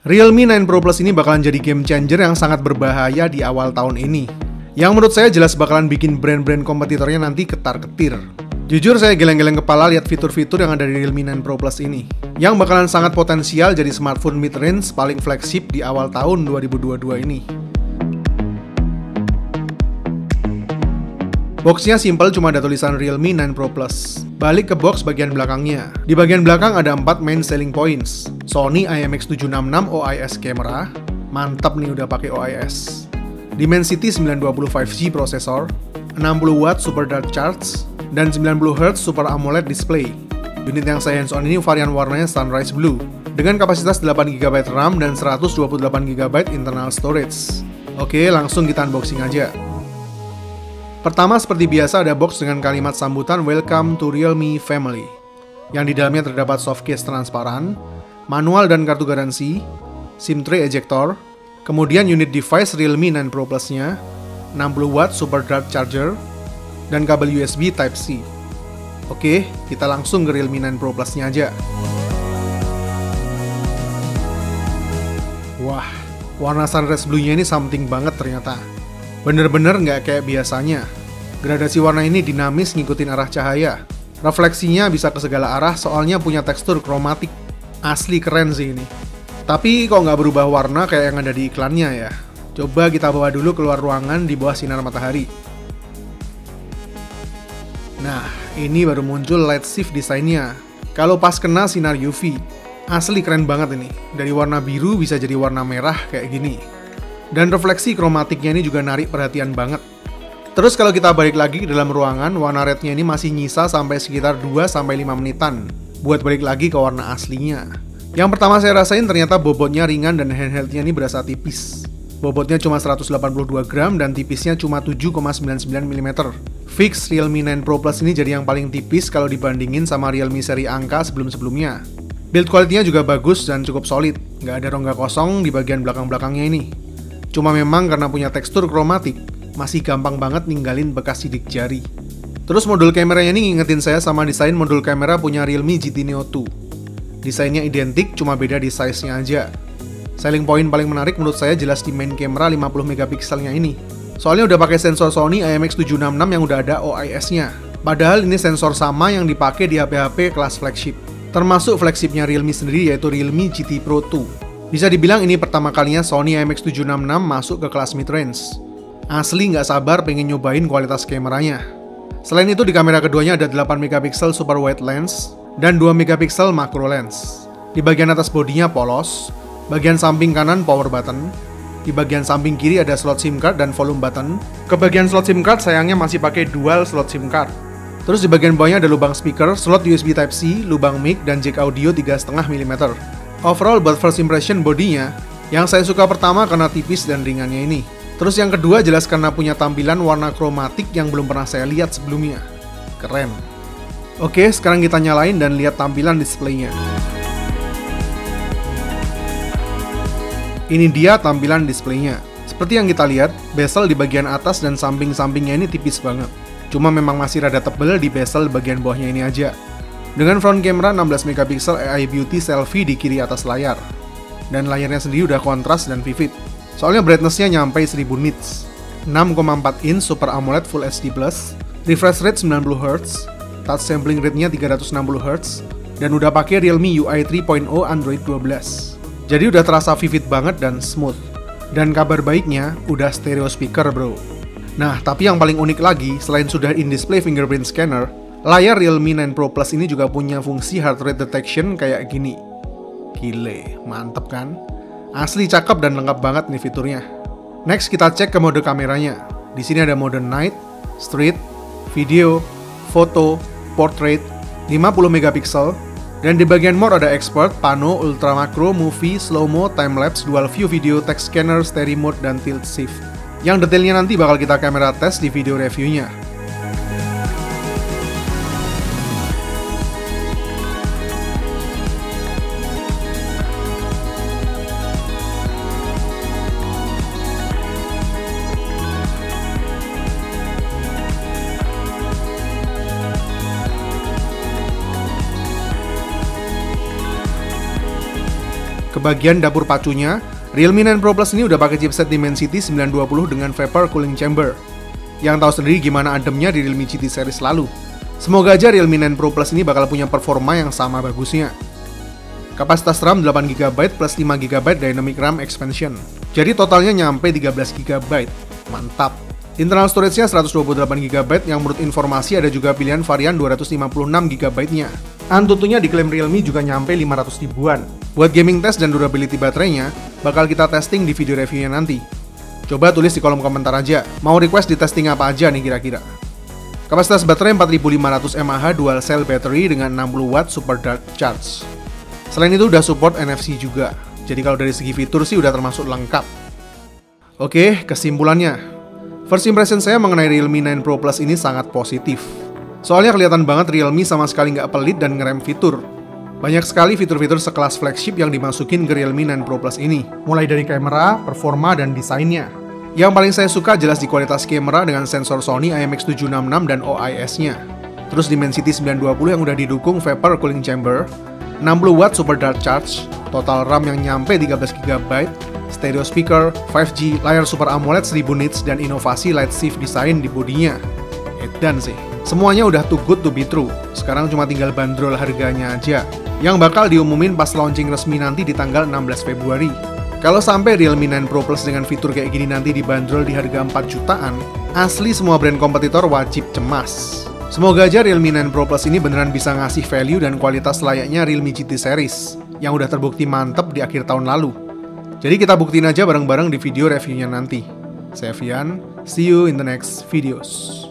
Realme 9 Pro Plus ini bakalan jadi game changer yang sangat berbahaya di awal tahun ini. Yang menurut saya jelas bakalan bikin brand-brand kompetitornya nanti ketar-ketir. Jujur saya geleng-geleng kepala lihat fitur-fitur yang ada di Realme 9 Pro Plus ini. Yang bakalan sangat potensial jadi smartphone mid-range paling flagship di awal tahun 2022 ini. Boxnya simple, cuma ada tulisan Realme 9 Pro Plus. Balik ke box bagian belakangnya. Di bagian belakang ada 4 main selling points. Sony IMX766 OIS camera. Mantap nih udah pakai OIS. Dimensity 920 5G prosesor, 60 watt super dark charge, dan 90 Hz super AMOLED display. Unit yang saya hands on ini varian warnanya Sunrise Blue dengan kapasitas 8GB RAM dan 128GB internal storage. Oke, langsung kita unboxing aja. Pertama, seperti biasa ada box dengan kalimat sambutan Welcome to Realme Family, yang di dalamnya terdapat soft case transparan, manual dan kartu garansi, SIM tray ejector, kemudian unit device Realme 9 Pro Plus-nya, 60 watt super dark charger, dan kabel USB Type-C. Oke, kita langsung ke Realme 9 Pro Plus-nya aja. Wah, warna Sunrise Blue-nya ini something banget ternyata. Bener-bener nggak kayak biasanya. Gradasi warna ini dinamis ngikutin arah cahaya. Refleksinya bisa ke segala arah soalnya punya tekstur kromatik. Asli keren sih ini. Tapi kok nggak berubah warna kayak yang ada di iklannya ya. Coba kita bawa dulu keluar ruangan di bawah sinar matahari. Nah, ini baru muncul light shift desainnya. Kalau pas kena sinar UV, asli keren banget ini. Dari warna biru bisa jadi warna merah kayak gini. Dan refleksi kromatiknya ini juga narik perhatian banget. Terus kalau kita balik lagi ke dalam ruangan, warna rednya ini masih nyisa sampai sekitar 2-5 menitan buat balik lagi ke warna aslinya. Yang pertama saya rasain ternyata bobotnya ringan dan handheldnya ini berasa tipis. Bobotnya cuma 182 gram dan tipisnya cuma 7,99 mm. Fix Realme 9 Pro Plus ini jadi yang paling tipis kalau dibandingin sama Realme seri angka sebelum-sebelumnya. Build quality-nya juga bagus dan cukup solid, nggak ada rongga kosong di bagian belakang-belakangnya ini. Cuma memang karena punya tekstur kromatik, masih gampang banget ninggalin bekas sidik jari. Terus modul kameranya ini ngingetin saya sama desain modul kamera punya Realme GT Neo 2. Desainnya identik, cuma beda di size-nya aja. Selling point paling menarik menurut saya jelas di main kamera 50 megapikselnya ini. Soalnya udah pakai sensor Sony IMX766 yang udah ada OIS-nya. Padahal ini sensor sama yang dipakai di HP-HP kelas flagship. Termasuk flagshipnya Realme sendiri yaitu Realme GT Pro 2. Bisa dibilang ini pertama kalinya Sony IMX766 masuk ke kelas mid-range. Asli nggak sabar pengen nyobain kualitas kameranya. Selain itu di kamera keduanya ada 8 megapiksel super wide lens dan 2 megapiksel macro lens. Di bagian atas bodinya polos, bagian samping kanan power button, di bagian samping kiri ada slot SIM card dan volume button. Ke bagian slot SIM card sayangnya masih pakai dual slot SIM card. Terus di bagian bawahnya ada lubang speaker, slot USB Type-C, lubang mic, dan jack audio 3,5 mm. Overall buat first impression bodinya, yang saya suka pertama karena tipis dan ringannya ini. Terus yang kedua jelas karena punya tampilan warna kromatik yang belum pernah saya lihat sebelumnya. Keren. Oke, sekarang kita nyalain dan lihat tampilan displaynya. Ini dia tampilan displaynya. Seperti yang kita lihat, bezel di bagian atas dan samping-sampingnya ini tipis banget. Cuma memang masih rada tebel di bezel bagian bawahnya ini aja. Dengan front camera 16 megapiksel AI Beauty selfie di kiri atas layar. Dan layarnya sendiri udah kontras dan vivid. Soalnya brightness-nya nyampe 1000 nits. 6,4 inch Super AMOLED Full HD+, refresh rate 90Hz, touch sampling rate-nya 360Hz, dan udah pakai Realme UI 3.0 Android 12. Jadi udah terasa vivid banget dan smooth. Dan kabar baiknya, udah stereo speaker bro. Nah, tapi yang paling unik lagi, selain sudah in-display fingerprint scanner, layar Realme 9 Pro Plus ini juga punya fungsi heart rate detection kayak gini. Gile, mantep kan? Asli cakep dan lengkap banget nih fiturnya. Next kita cek ke mode kameranya. Di sini ada mode night, street, video, foto, portrait, 50 megapiksel, dan di bagian more ada expert, pano, ultra macro, movie, slow-mo, time-lapse, dual view video, text scanner, stereo mode, dan tilt shift. Yang detailnya nanti bakal kita kamera tes di video reviewnya. Kebagian dapur pacunya, Realme 9 Pro Plus ini udah pakai chipset Dimensity 920 dengan Vapor Cooling Chamber. Yang tahu sendiri gimana ademnya di Realme GT series lalu. Semoga aja Realme 9 Pro Plus ini bakal punya performa yang sama bagusnya. Kapasitas RAM 8GB plus 5GB Dynamic RAM Expansion. Jadi totalnya nyampe 13GB. Mantap. Internal storage-nya 128GB yang menurut informasi ada juga pilihan varian 256GB-nya. Antutunya diklaim Realme juga nyampe 500 ribuan. Buat gaming test dan durability baterainya, bakal kita testing di video reviewnya nanti. Coba tulis di kolom komentar aja, mau request di testing apa aja nih kira-kira. Kapasitas baterai 4500 mAh dual cell battery dengan 60W super dark charge. Selain itu udah support NFC juga, jadi kalau dari segi fitur sih udah termasuk lengkap. Oke, kesimpulannya. First impression saya mengenai Realme 9 Pro Plus ini sangat positif. Soalnya kelihatan banget Realme sama sekali nggak pelit dan ngerem fitur. Banyak sekali fitur-fitur sekelas flagship yang dimasukin ke Realme 9 Pro Plus ini, mulai dari kamera, performa, dan desainnya. Yang paling saya suka jelas di kualitas kamera dengan sensor Sony IMX766 dan OIS-nya. Terus Dimensity 920 yang udah didukung Vapor Cooling Chamber, 60W super dark charge, total RAM yang nyampe 13GB, stereo speaker, 5G, layar Super AMOLED 1000 nits, dan inovasi light shift design di bodinya. Edan sih. Semuanya udah too good to be true. Sekarang cuma tinggal bandrol harganya aja, yang bakal diumumin pas launching resmi nanti di tanggal 16 Februari. Kalau sampai Realme 9 Pro Plus dengan fitur kayak gini nanti dibanderol di harga 4 jutaan, asli semua brand kompetitor wajib cemas. Semoga aja Realme 9 Pro Plus ini beneran bisa ngasih value dan kualitas layaknya Realme GT series, yang udah terbukti mantep di akhir tahun lalu. Jadi kita buktiin aja bareng-bareng di video reviewnya nanti. Saya Fian, see you in the next videos.